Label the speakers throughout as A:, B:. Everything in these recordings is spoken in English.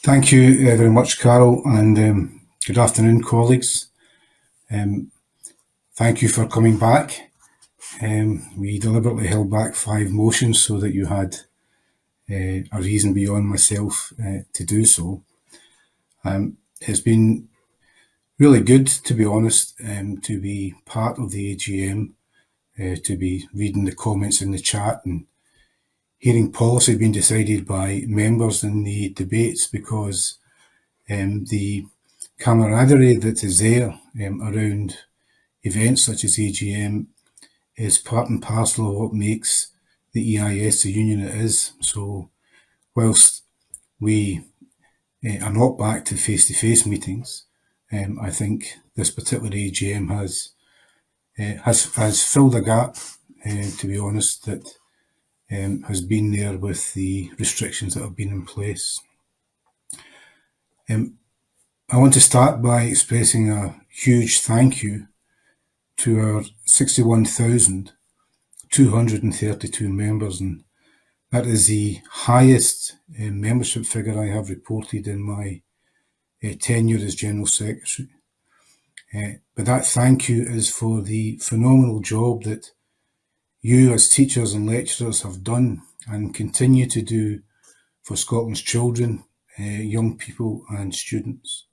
A: Thank you very much, Carol, and good afternoon, colleagues. Thank you for coming back. We deliberately held back 5 motions so that you had a reason beyond myself to do so. It's been really good, to be honest, to be part of the AGM, to be reading the comments in the chat and hearing policy being decided by members in the debates, because the camaraderie that is there around events such as AGM is part and parcel of what makes the EIS the union it is. So whilst we are not back to face-to-face meetings, I think this particular AGM has filled a gap, to be honest, that has been there with the restrictions that have been in place. I want to start by expressing a huge thank you to our 61,232 members, and that is the highest membership figure I have reported in my tenure as General Secretary. But that thank you is for the phenomenal job that you as teachers and lecturers have done and continue to do for Scotland's children, young people and students.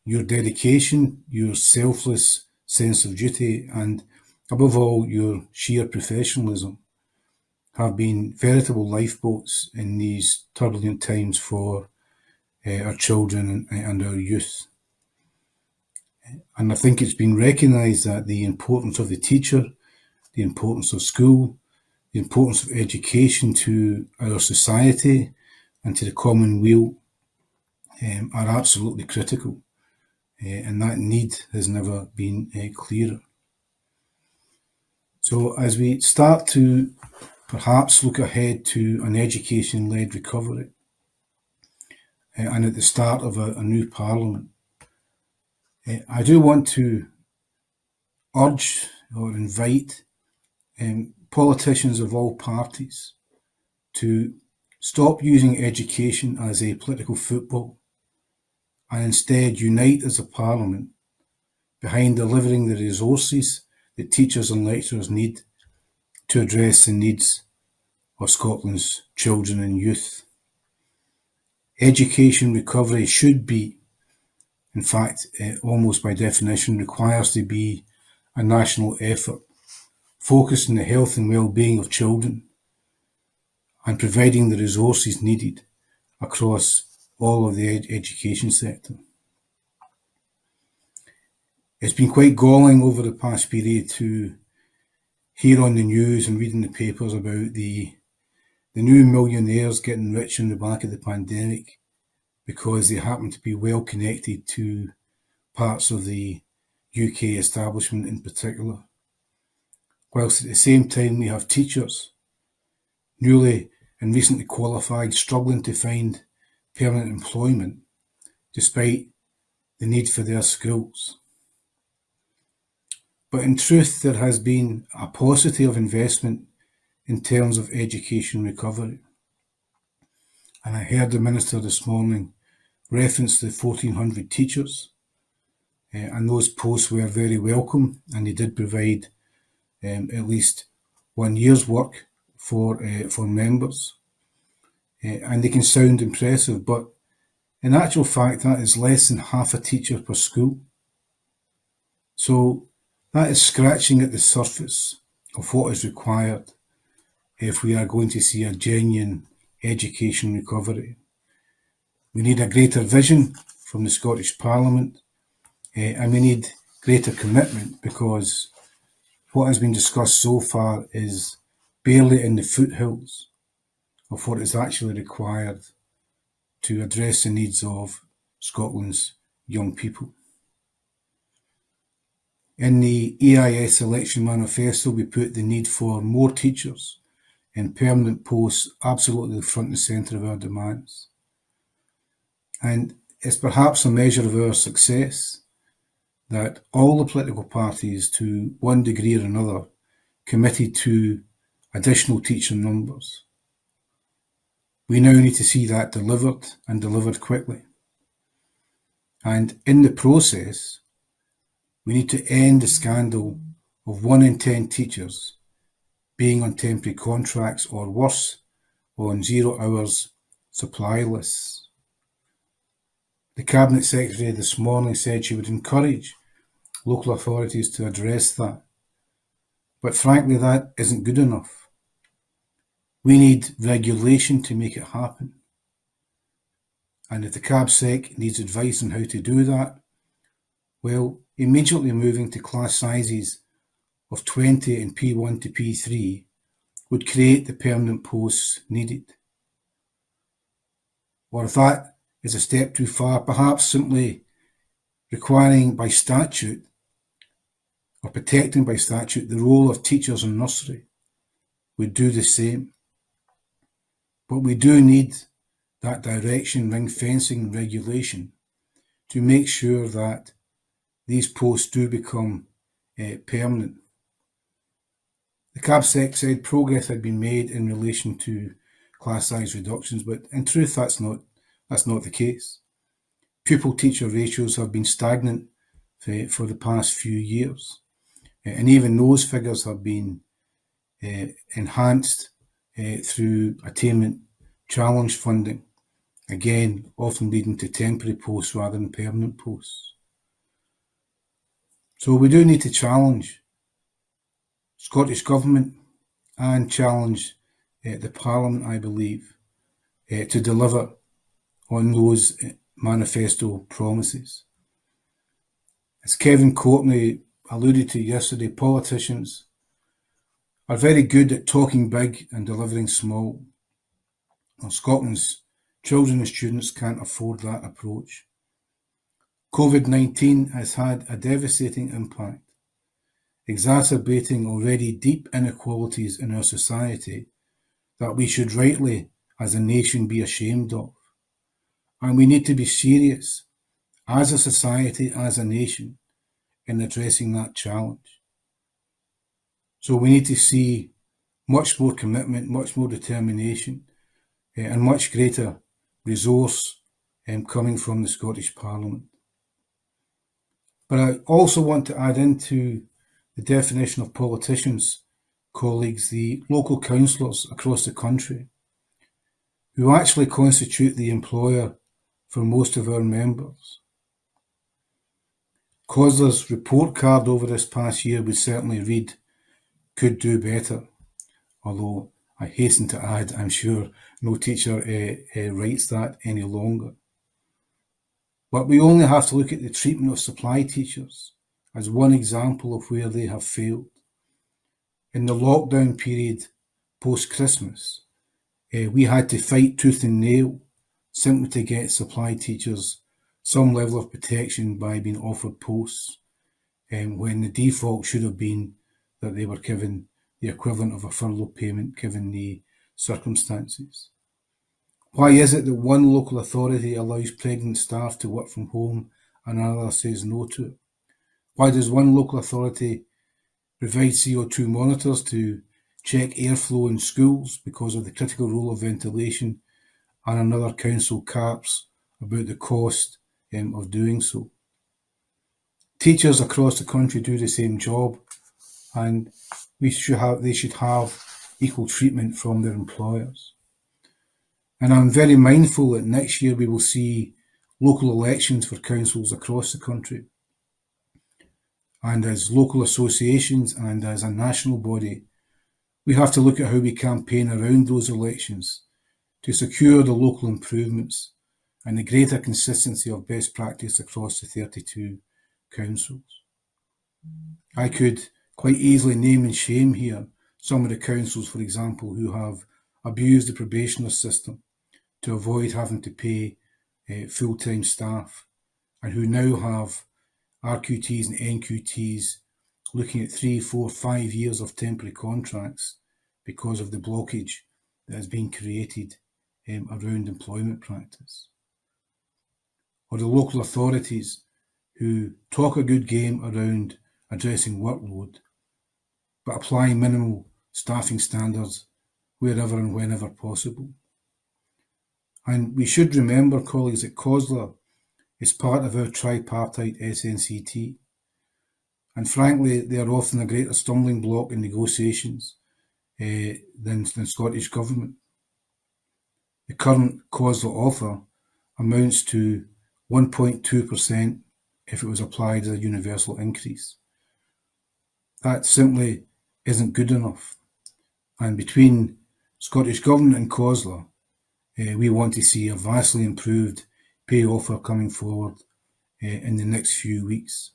A: Your dedication, your selfless sense of duty, and above all, your sheer professionalism have been veritable lifeboats in these turbulent times for our children and our youth. And I think it's been recognised that the importance of the teacher, the importance of school, the importance of education to our society and to the common weal are absolutely critical. And that need has never been clearer. So as we start to perhaps look ahead to an education-led recovery, and at the start of a new Parliament, I do want to urge or invite politicians of all parties to stop using education as a political football and instead unite as a Parliament behind delivering the resources that teachers and lecturers need to address the needs of Scotland's children and youth. Education recovery should be, in fact, almost by definition, requires to be a national effort, focused on the health and well-being of children and providing the resources needed across all of the education sector. It's been quite galling over the past period to hear on the news and read in the papers about the new millionaires getting rich on the back of the pandemic because they happen to be well connected to parts of the UK establishment in particular. Whilst at the same time we have teachers, newly and recently qualified, struggling to find permanent employment despite the need for their skills. But in truth, there has been a paucity of investment in terms of education recovery. And I heard the Minister this morning reference the 1,400 teachers, and those posts were very welcome, and they did provide at least 1 year's work for members. And they can sound impressive, but in actual fact, that is less than half a teacher per school. So that is scratching at the surface of what is required if we are going to see a genuine education recovery. We need a greater vision from the Scottish Parliament, and we need greater commitment, because what has been discussed so far is barely in the foothills of what is actually required to address the needs of Scotland's young people. In the EIS election manifesto, we put the need for more teachers in permanent posts absolutely front and centre of our demands. And it's perhaps a measure of our success that all the political parties, to one degree or another, committed to additional teacher numbers. We now need to see that delivered and delivered quickly. And in the process, we need to end the scandal of 1 in 10 teachers being on temporary contracts or worse, on 0 hours supply lists. The Cabinet Secretary this morning said she would encourage local authorities to address that. But frankly, that isn't good enough. We need regulation to make it happen. And if the CabSec needs advice on how to do that, well, immediately moving to class sizes of 20 in P1 to P3 would create the permanent posts needed. Or if that is a step too far, perhaps simply requiring by statute or protecting by statute the role of teachers in nursery would do the same. But we do need that direction, ring fencing regulation to make sure that these posts do become permanent. The CabSec said progress had been made in relation to class size reductions, but in truth that's not the case. Pupil-teacher ratios have been stagnant for the past few years, and even those figures have been enhanced through attainment challenge funding, again often leading to temporary posts rather than permanent posts. So we do need to challenge Scottish Government and challenge the Parliament, I believe, to deliver on those manifesto promises. As Kevin Courtney alluded to yesterday, politicians are very good at talking big and delivering small. Well, Scotland's children and students can't afford that approach. COVID-19 has had a devastating impact, exacerbating already deep inequalities in our society that we should rightly, as a nation, be ashamed of. And we need to be serious, as a society, as a nation, in addressing that challenge. So we need to see much more commitment, much more determination, and much greater resource coming from the Scottish Parliament. But I also want to add into the definition of politicians, colleagues, the local councillors across the country, who actually constitute the employer for most of our members. COSLA's report card over this past year would certainly read, could do better, although I hasten to add, I'm sure no teacher writes that any longer. But we only have to look at the treatment of supply teachers as one example of where they have failed. In the lockdown period post-Christmas, we had to fight tooth and nail simply to get supply teachers some level of protection by being offered posts, when the default should have been that they were given the equivalent of a furlough payment given the circumstances. Why is it that one local authority allows pregnant staff to work from home and another says no to it? Why does one local authority provide CO2 monitors to check airflow in schools because of the critical role of ventilation, and another council carps about the cost of doing so? Teachers across the country do the same job, and they should have equal treatment from their employers. And I'm very mindful that next year we will see local elections for councils across the country. And as local associations and as a national body, we have to look at how we campaign around those elections to secure the local improvements and the greater consistency of best practice across the 32 councils. I could quite easily name and shame here some of the councils, for example, who have abused the probationer system to avoid having to pay full-time staff, and who now have RQTs and NQTs looking at 3, 4, 5 years of temporary contracts because of the blockage that has been created around employment practice. Or the local authorities who talk a good game around addressing workload, but apply minimal staffing standards wherever and whenever possible. And we should remember, colleagues, that COSLA is part of our tripartite SNCT. And frankly, they are often a greater stumbling block in negotiations than Scottish Government. The current COSLA offer amounts to 1.2% if it was applied as a universal increase. That simply isn't good enough. And between Scottish Government and COSLA, we want to see a vastly improved pay offer coming forward in the next few weeks.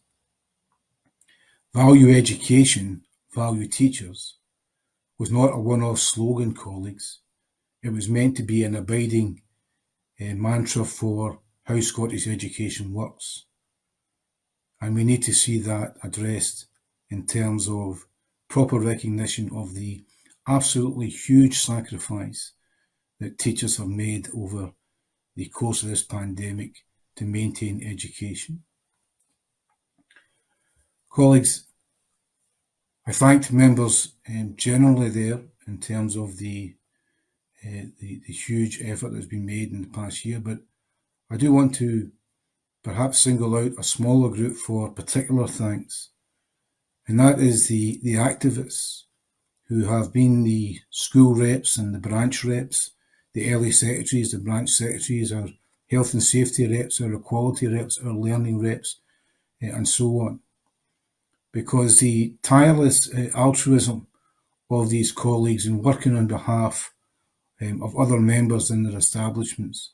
A: Value education, value teachers was not a one-off slogan, colleagues. It was meant to be an abiding mantra for how Scottish education works. And we need to see that addressed in terms of proper recognition of the absolutely huge sacrifice that teachers have made over the course of this pandemic to maintain education. Colleagues, I thanked members generally there in terms of the huge effort that's been made in the past year, but I do want to perhaps single out a smaller group for particular thanks, and that is the activists who have been the school reps and the branch reps, the early secretaries, the branch secretaries, our health and safety reps, our equality reps, our learning reps, and so on. Because the tireless altruism of these colleagues in working on behalf of other members in their establishments,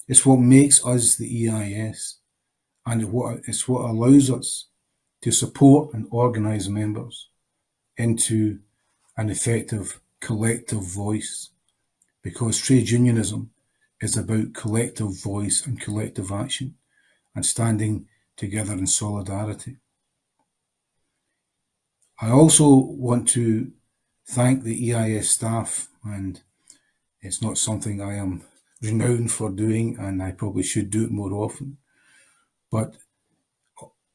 A: it's what makes us the EIS, and it's what allows us to support and organise members into an effective collective voice, because trade unionism is about collective voice and collective action and standing together in solidarity. I also want to thank the EIS staff, and it's not something I am renowned for doing, and I probably should do it more often, but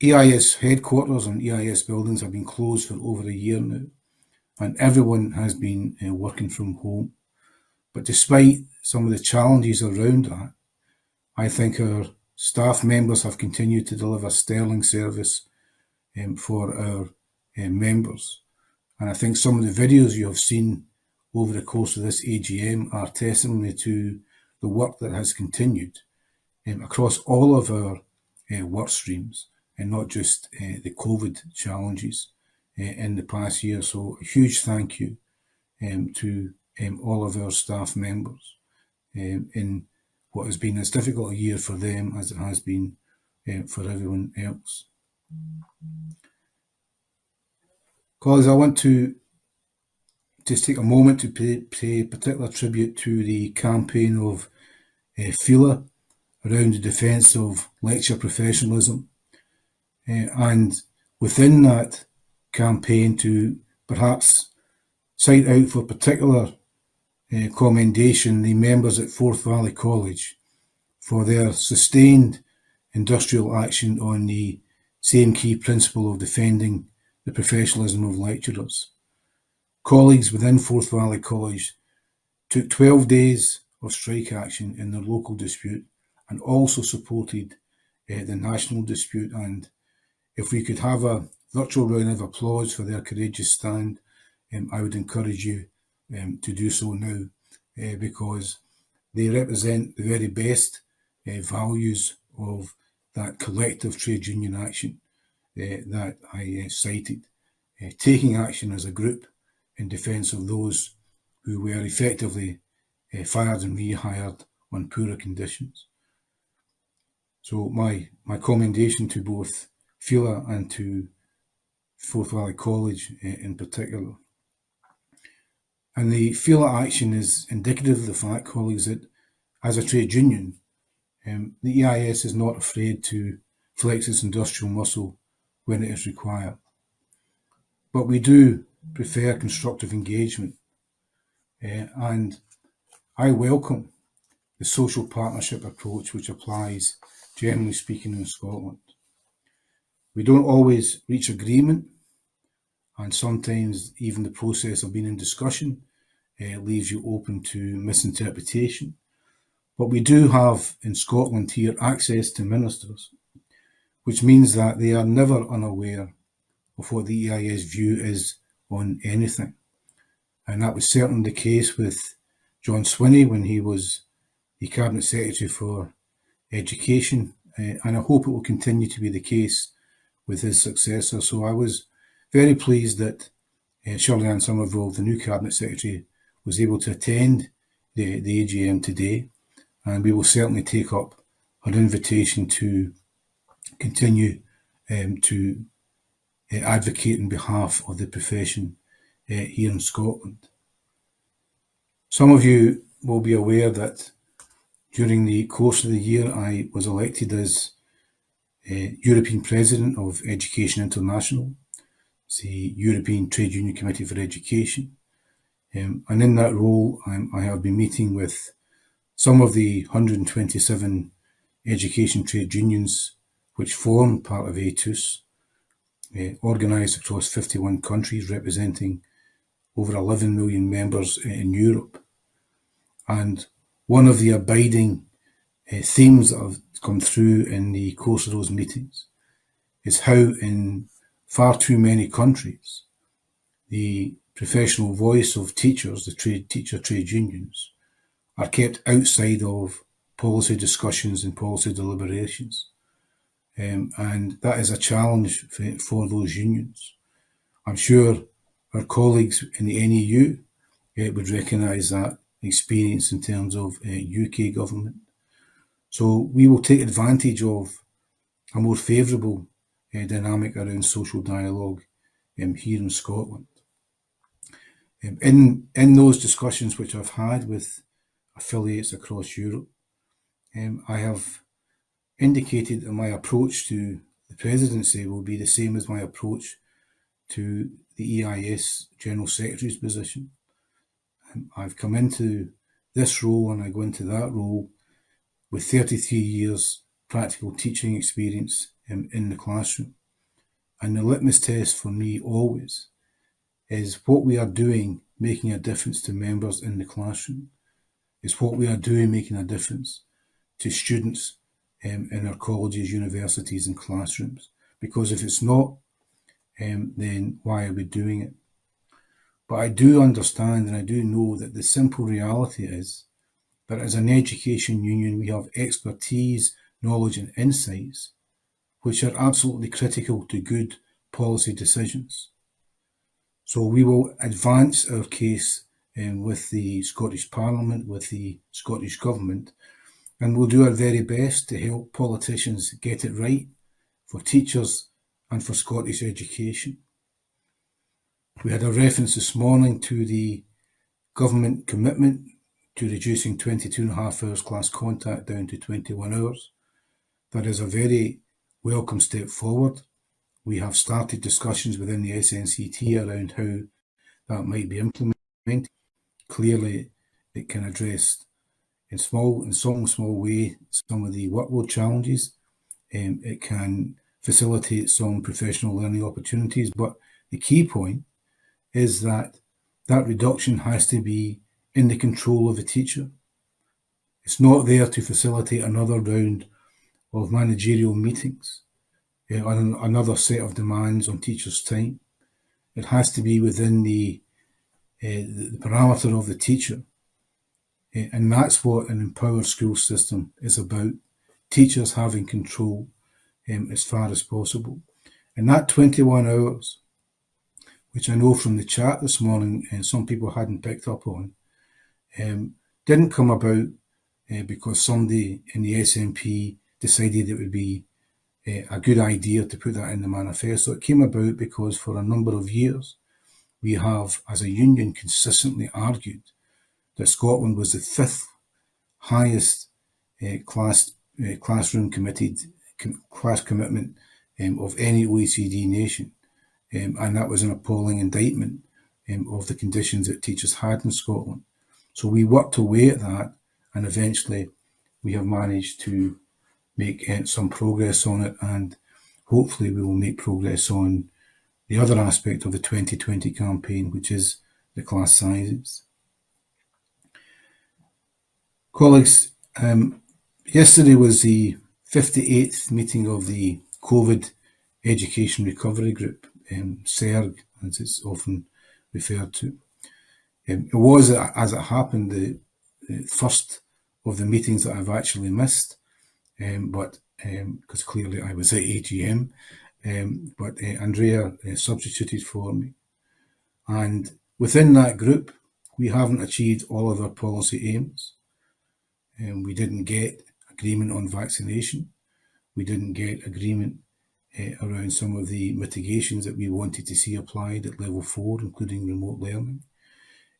A: EIS headquarters and EIS buildings have been closed for over a year now, and everyone has been working from home. But despite some of the challenges around that, I think our staff members have continued to deliver sterling service for our members. And I think some of the videos you have seen over the course of this AGM are testimony to the work that has continued across all of our work streams, and not just the COVID challenges in the past year. So a huge thank you to all of our staff members in what has been as difficult a year for them as it has been for everyone else. Colleagues, I want to just take a moment to pay particular tribute to the campaign of FILA around the defence of lecture professionalism, and within that campaign to perhaps cite out for particular commendation the members at Forth Valley College for their sustained industrial action on the same key principle of defending the professionalism of lecturers. Colleagues within Forth Valley College took 12 days of strike action in their local dispute and also supported the national dispute. And if we could have a virtual round of applause for their courageous stand, I would encourage you to do so now, because they represent the very best values of that collective trade union action that I cited, taking action as a group in defence of those who were effectively fired and rehired on poorer conditions. So my commendation to both FILA and to Forth Valley College in particular. And the FILA action is indicative of the fact, colleagues, that as a trade union, the EIS is not afraid to flex its industrial muscle when it is required. But we do prefer constructive engagement, and I welcome the social partnership approach which applies, generally speaking, in Scotland. We don't always reach agreement, and sometimes even the process of being in discussion leaves you open to misinterpretation. But we do have in Scotland here access to ministers, which means that they are never unaware of what the EIS view is on anything. And that was certainly the case with John Swinney when he was the Cabinet Secretary for Education, and I hope it will continue to be the case with his successor. So I was very pleased that Shirley-Ann Somerville, the new Cabinet Secretary, was able to attend the AGM today, and we will certainly take up her invitation to continue to advocate on behalf of the profession here in Scotland. Some of you will be aware that during the course of the year I was elected as European President of Education International, the European Trade Union Committee for Education. And in that role, I have been meeting with some of the 127 education trade unions which form part of ATUS, organised across 51 countries, representing over 11 million members in Europe. And one of the abiding themes that have come through in the course of those meetings is how in far too many countries the professional voice of teachers, the teacher trade unions, are kept outside of policy discussions and policy deliberations. And that is a challenge for those unions. I'm sure our colleagues in the NEU would recognise that experience in terms of UK government. So we will take advantage of a more favourable dynamic around social dialogue here in Scotland. In those discussions which I've had with affiliates across Europe, I have indicated that my approach to the presidency will be the same as my approach to the EIS General Secretary's position. I've come into this role and I go into that role with 33 years practical teaching experience in the classroom. And the litmus test for me always is what we are doing making a difference to members in the classroom. It's what we are doing making a difference to students in our colleges, universities and classrooms. Because if it's not, then why are we doing it? But I do understand and I do know that the simple reality is that as an education union, we have expertise, knowledge and insights which are absolutely critical to good policy decisions. So we will advance our case with the Scottish Parliament, with the Scottish Government, and we'll do our very best to help politicians get it right for teachers and for Scottish education. We had a reference this morning to the government commitment to reducing 22.5 hours class contact down to 21 hours. That is a very welcome step forward. We have started discussions within the SNCT around how that might be implemented. Clearly, it can address in some small way some of the workload challenges. It can facilitate some professional learning opportunities, but the key point is that that reduction has to be in the control of the teacher. It's not there to facilitate another round of managerial meetings, another set of demands on teachers' time. It has to be within the parameter of the teacher. And that's what an empowered school system is about. Teachers having control as far as possible. And that 21 hours, which I know from the chat this morning and some people hadn't picked up on, didn't come about because somebody in the SNP decided it would be a good idea to put that in the manifesto. It came about because for a number of years we have, as a union, consistently argued that Scotland was the fifth highest classroom class commitment of any OECD nation, and that was an appalling indictment of the conditions that teachers had in Scotland. So we worked away at that, and eventually we have managed to make some progress on it, and hopefully we will make progress on the other aspect of the 2020 campaign, which is the class sizes. Colleagues, Yesterday was the 58th meeting of the COVID Education Recovery Group, CERG, as it's often referred to. It was, as it happened, the first of the meetings that I've actually missed, but because clearly I was at AGM, but Andrea substituted for me. And within that group, we haven't achieved all of our policy aims. We didn't get agreement on vaccination. We didn't get agreement around some of the mitigations that we wanted to see applied at level 4, including remote learning.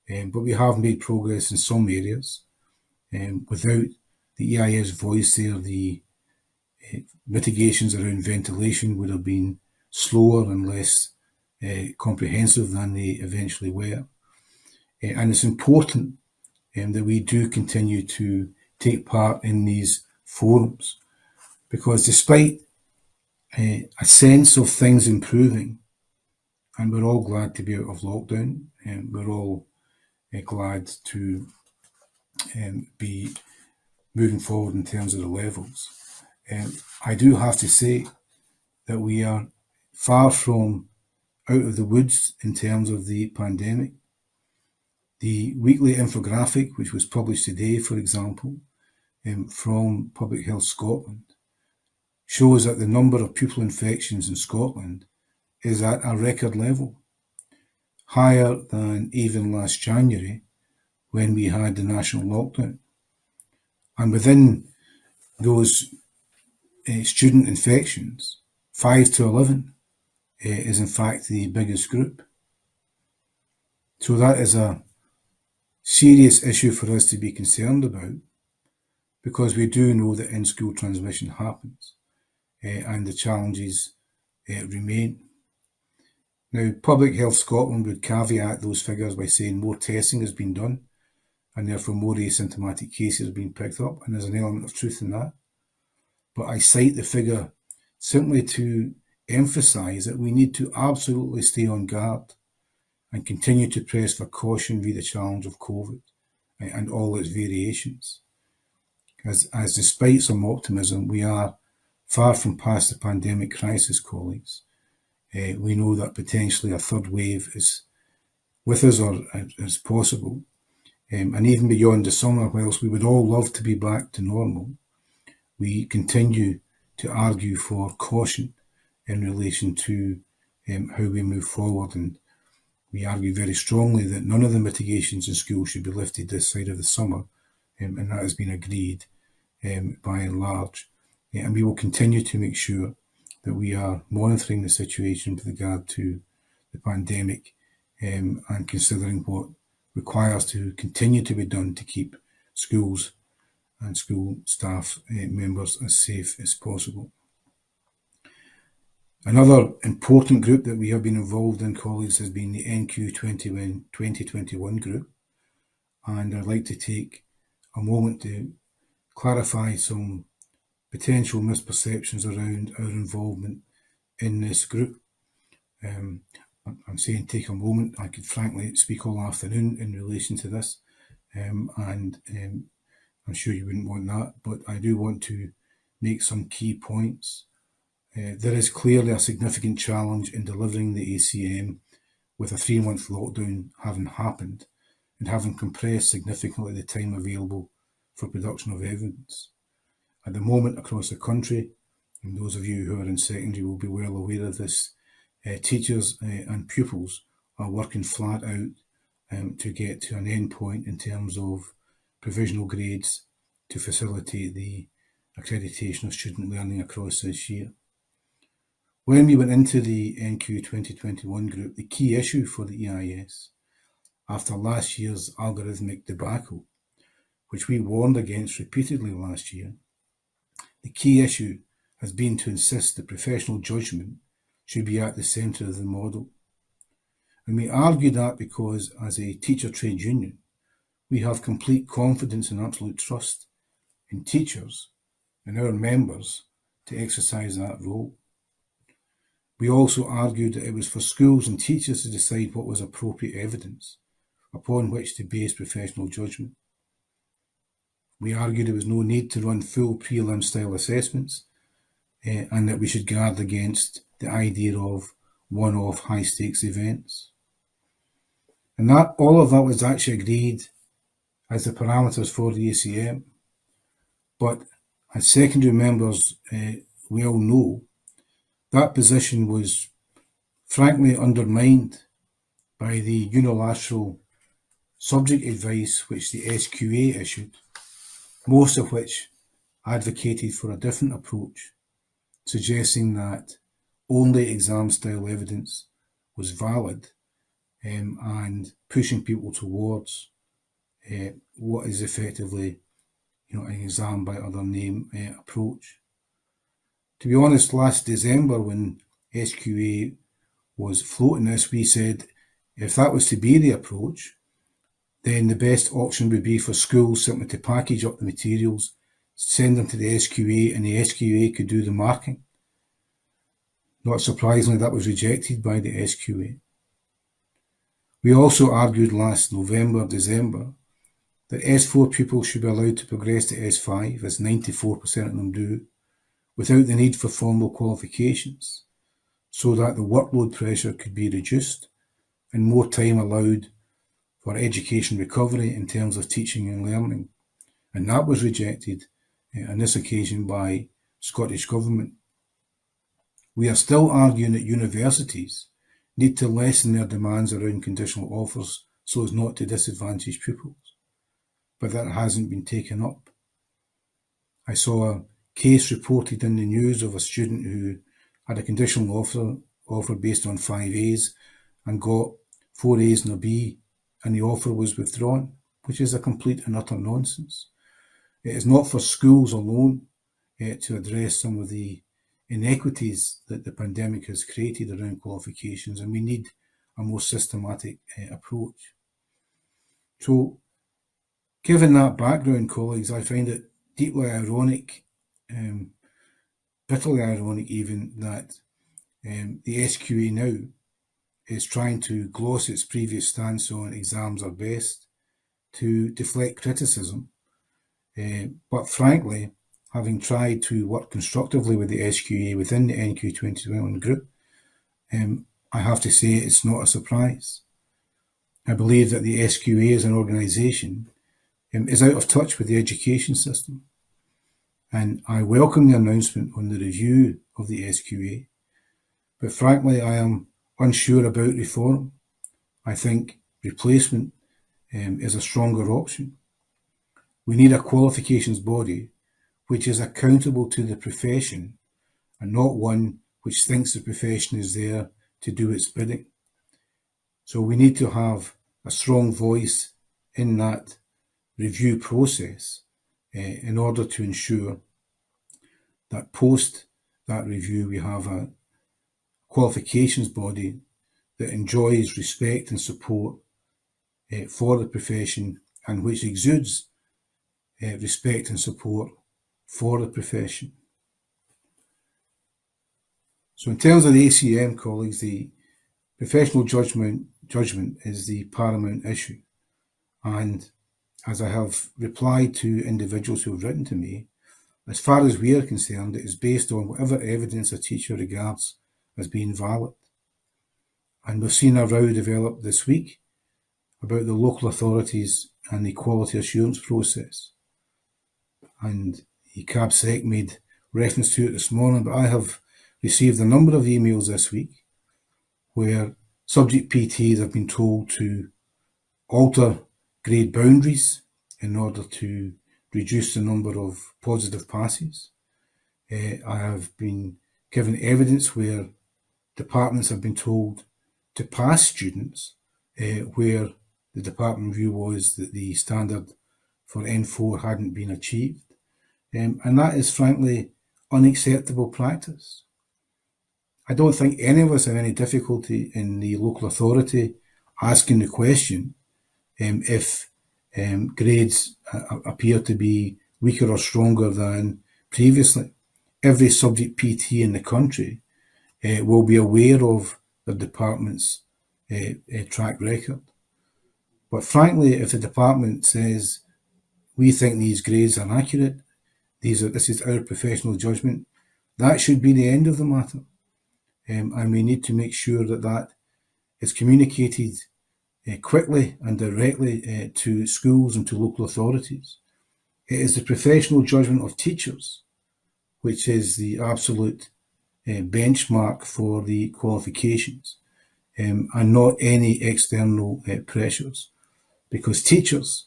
A: But we have made progress in some areas. Without the EIS voice there, the mitigations around ventilation would have been slower and less comprehensive than they eventually were. And it's important that we do continue to take part in these forums, because despite a sense of things improving, and we're all glad to be out of lockdown, and we're all glad to be moving forward in terms of the levels, I do have to say that we are far from out of the woods in terms of the pandemic. The weekly infographic, which was published today, for example, from Public Health Scotland, shows that the number of pupil infections in Scotland is at a record level, higher than even last January when we had the national lockdown. And within those student infections, 5 to 11 is in fact the biggest group. So that is a serious issue for us to be concerned about, because we do know that in-school transmission happens and the challenges remain. Now, Public Health Scotland would caveat those figures by saying more testing has been done and therefore more asymptomatic cases have been picked up, and there's an element of truth in that. But I cite the figure simply to emphasise that we need to absolutely stay on guard and continue to press for caution via the challenge of COVID and all its variations. As despite some optimism, we are far from past the pandemic crisis, colleagues. We know that potentially a third wave is with us or is possible. And even beyond the summer, whilst we would all love to be back to normal, we continue to argue for caution in relation to how we move forward. And we argue very strongly that none of the mitigations in school should be lifted this side of the summer, and that has been agreed by and large. And we will continue to make sure that we are monitoring the situation with regard to the pandemic and considering what requires to continue to be done to keep schools and school staff members as safe as possible. Another important group that we have been involved in, colleagues, has been the NQ 2021 group. And I'd like to take a moment to clarify some potential misperceptions around our involvement in this group. I'm saying take a moment. I could frankly speak all afternoon in relation to this, and I'm sure you wouldn't want that, but I do want to make some key points. There is clearly a significant challenge in delivering the ACM with a 3-month lockdown having happened and having compressed significantly the time available for production of evidence. At the moment across the country, and those of you who are in secondary will be well aware of this, teachers and pupils are working flat out to get to an end point in terms of provisional grades to facilitate the accreditation of student learning across this year. When we went into the NQ 2021 group, the key issue for the EIS, after last year's algorithmic debacle, which we warned against repeatedly last year, the key issue has been to insist that professional judgment should be at the centre of the model. And we argue that because, as a teacher trade union, we have complete confidence and absolute trust in teachers and our members to exercise that role. We also argued that it was for schools and teachers to decide what was appropriate evidence upon which to base professional judgment. We argued there was no need to run full prelim style assessments, and that we should guard against the idea of one-off high-stakes events. And that all of that was actually agreed as the parameters for the ACM. But as secondary members we all know, that position was frankly undermined by the unilateral subject advice which the SQA issued, most of which advocated for a different approach, suggesting that only exam-style evidence was valid, and pushing people towards what is effectively, an exam by other name approach. To be honest, last December when SQA was floating this, we said if that was to be the approach, then the best option would be for schools simply to package up the materials, send them to the SQA, and the SQA could do the marking. Not surprisingly, that was rejected by the SQA. We also argued last November, December, that S4 pupils should be allowed to progress to S5, as 94% of them do, without the need for formal qualifications, so that the workload pressure could be reduced and more time allowed for education recovery in terms of teaching and learning. And that was rejected on this occasion by Scottish Government. We are still arguing that universities need to lessen their demands around conditional offers so as not to disadvantage pupils. But that hasn't been taken up. I saw a case reported in the news of a student who had a conditional offer based on 5 A's and got 4 A's and a B, and the offer was withdrawn, which is a complete and utter nonsense. It is not for schools alone to address some of the inequities that the pandemic has created around qualifications, and we need a more systematic approach. So, given that background, colleagues, I find it deeply ironic, bitterly ironic even, that the SQA now is trying to gloss its previous stance on exams are best to deflect criticism. But frankly, having tried to work constructively with the SQA within the NQ 2021 group, I have to say it's not a surprise. I believe that the SQA as an organisation is out of touch with the education system. And I welcome the announcement on the review of the SQA, but frankly I am unsure about reform. I think replacement is a stronger option. We need a qualifications body which is accountable to the profession and not one which thinks the profession is there to do its bidding. So we need to have a strong voice in that review process in order to ensure that post that review we have a qualifications body that enjoys respect and support for the profession and which exudes respect and support for the profession. So in terms of the ACM, colleagues, the professional judgment is the paramount issue. And as I have replied to individuals who have written to me, as far as we are concerned, it is based on whatever evidence a teacher regards as being valid. And we've seen a row develop this week about the local authorities and the quality assurance process. And the CABSEC made reference to it this morning, but I have received a number of emails this week where subject PTs have been told to alter grade boundaries in order to reduce the number of positive passes. I have been given evidence where departments have been told to pass students where the department view was that the standard for N4 hadn't been achieved. And that is frankly unacceptable practice. I don't think any of us have any difficulty in the local authority asking the question if grades appear to be weaker or stronger than previously. Every subject PT in the country will be aware of the department's track record. But frankly, if the department says we think these grades are accurate, this is our professional judgment, that should be the end of the matter. And we need to make sure that that is communicated quickly and directly to schools and to local authorities. It is the professional judgment of teachers which is the absolute benchmark for the qualifications, and not any external pressures, because teachers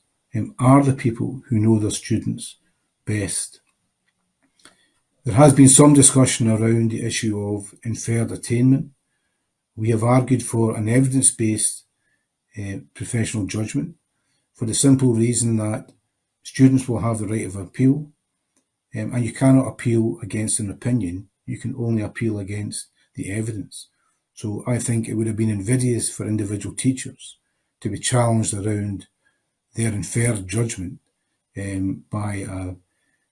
A: are the people who know their students best. There has been some discussion around the issue of inferred attainment. We have argued for an evidence-based professional judgment for the simple reason that students will have the right of appeal, and you cannot appeal against an opinion, you can only appeal against the evidence. So I think it would have been invidious for individual teachers to be challenged around their inferred judgment by a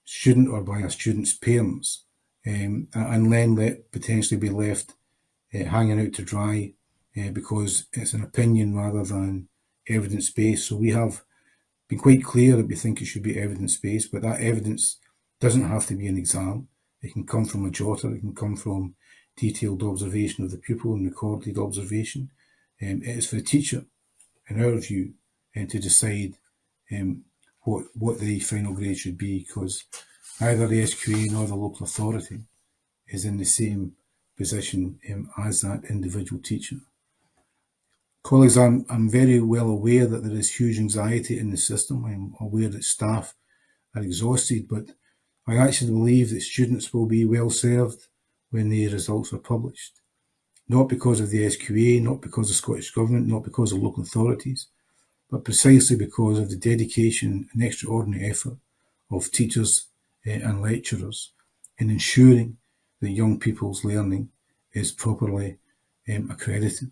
A: student or by a student's parents, and then potentially be left hanging out to dry because it's an opinion rather than evidence-based. So we have been quite clear that we think it should be evidence-based, but that evidence doesn't have to be an exam. It can come from a jotter, it can come from detailed observation of the pupil and recorded observation. It is for the teacher, in our view, to decide what the final grade should be, because neither the SQA nor the local authority is in the same position as that individual teacher. Colleagues, I'm very well aware that there is huge anxiety in the system. I'm aware that staff are exhausted, but I actually believe that students will be well served when the results are published. Not because of the SQA, not because of the Scottish Government, not because of local authorities, but precisely because of the dedication and extraordinary effort of teachers and lecturers in ensuring that young people's learning is properly accredited.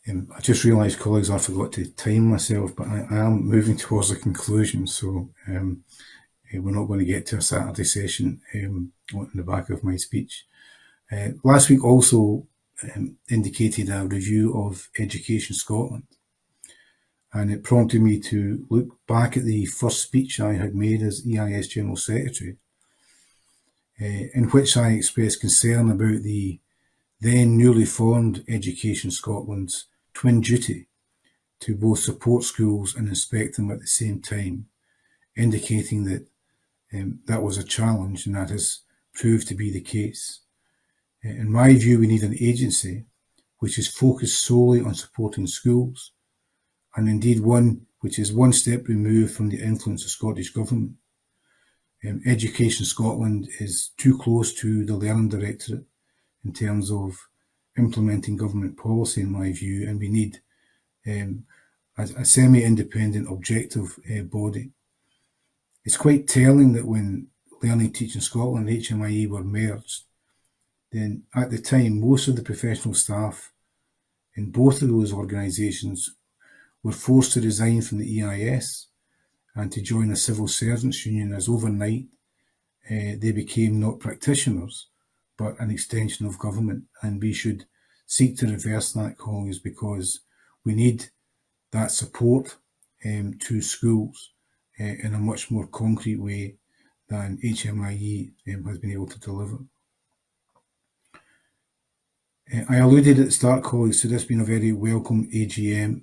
A: I just realised, colleagues, I forgot to time myself, but I am moving towards a conclusion, so we're not going to get to a Saturday session on the back of my speech. Last week also indicated a review of Education Scotland, and it prompted me to look back at the first speech I had made as EIS General Secretary, in which I expressed concern about the then newly formed Education Scotland's twin duty to both support schools and inspect them at the same time, indicating that that was a challenge, and that has proved to be the case. In my view, we need an agency which is focused solely on supporting schools, and indeed one which is one step removed from the influence of Scottish Government. Education Scotland is too close to the Learning Directorate in terms of implementing government policy, in my view, and we need a semi-independent, objective body. It's quite telling that when Learning Teaching Scotland and HMIE were merged, then at the time most of the professional staff in both of those organisations were forced to resign from the EIS and to join a civil servants union, as overnight they became not practitioners but an extension of government. And we should seek to reverse that, colleagues, because we need that support to schools in a much more concrete way than HMIE has been able to deliver. I alluded at the start, colleagues, to this being a very welcome AGM.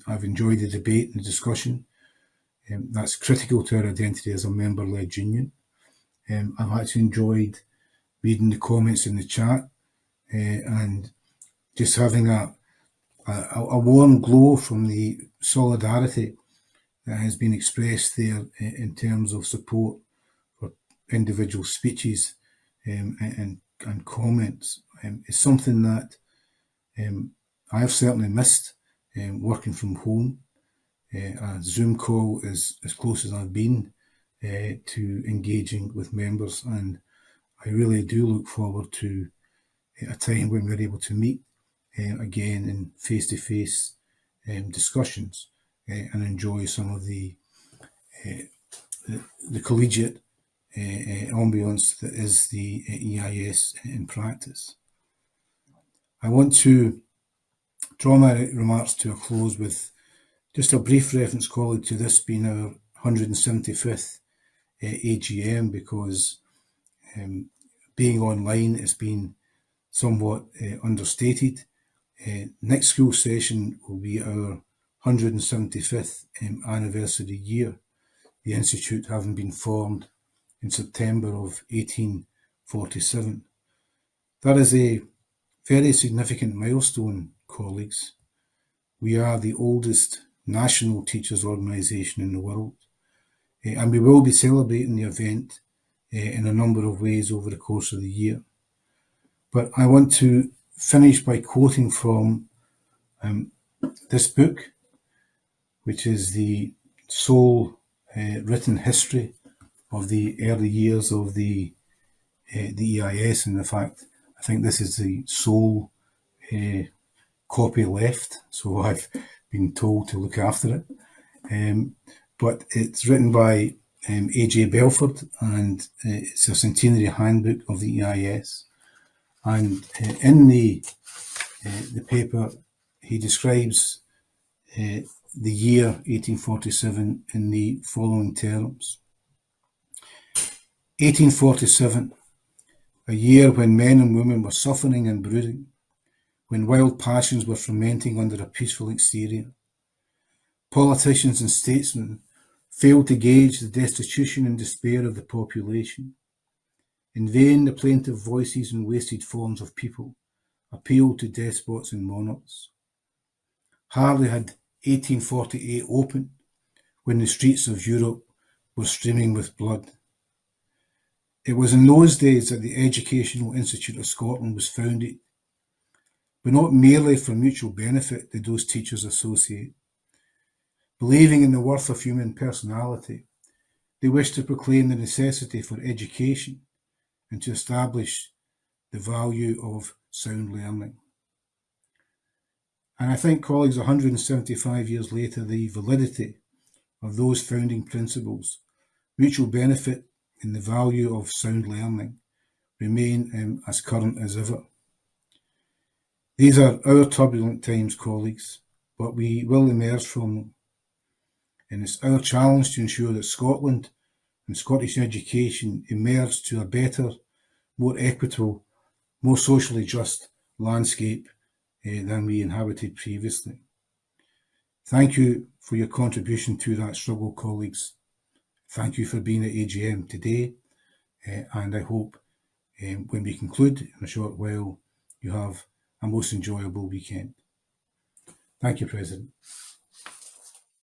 A: I've enjoyed the debate and the discussion. That's critical to our identity as a member-led union. I've actually enjoyed reading the comments in the chat and just having a warm glow from the solidarity that has been expressed there in terms of support for individual speeches and comments. It's something that I have certainly missed working from home. A Zoom call is as close as I've been to engaging with members, and I really do look forward to a time when we're able to meet again in face-to-face discussions and enjoy some of the collegiate ambience that is the EIS in practice. I want to draw my remarks to a close with Just a brief reference, colleague, to this being our 175th AGM, because being online has been somewhat understated. Next school session will be our 175th anniversary year, the Institute having been formed in September of 1847. That is a very significant milestone, colleagues. We are the oldest national teachers' organisation in the world, and we will be celebrating the event in a number of ways over the course of the year. But I want to finish by quoting from this book, which is the sole written history of the early years of the EIS. And in fact, I think this is the sole copy left, so I've been told to look after it. But it's written by A.J. Belford, and it's a Centenary Handbook of the EIS. And in the paper, he describes the year 1847 in the following terms. 1847, a year when men and women were suffering and brooding, when wild passions were fermenting under a peaceful exterior. Politicians and statesmen failed to gauge the destitution and despair of the population. In vain the plaintive voices and wasted forms of people appealed to despots and monarchs. Hardly had 1848 opened when the streets of Europe were streaming with blood. It was in those days that the Educational Institute of Scotland was founded, but not merely for mutual benefit did those teachers associate. Believing in the worth of human personality, they wished to proclaim the necessity for education and to establish the value of sound learning. And I think, colleagues, 175 years later, the validity of those founding principles, mutual benefit and the value of sound learning, remain as current as ever. These are our turbulent times, colleagues, but we will emerge from them. And it's our challenge to ensure that Scotland and Scottish education emerge to a better, more equitable, more socially just landscape than we inhabited previously. Thank you for your contribution to that struggle, colleagues. Thank you for being at AGM today, and I hope when we conclude in a short while, you have a most enjoyable weekend. Thank you, President.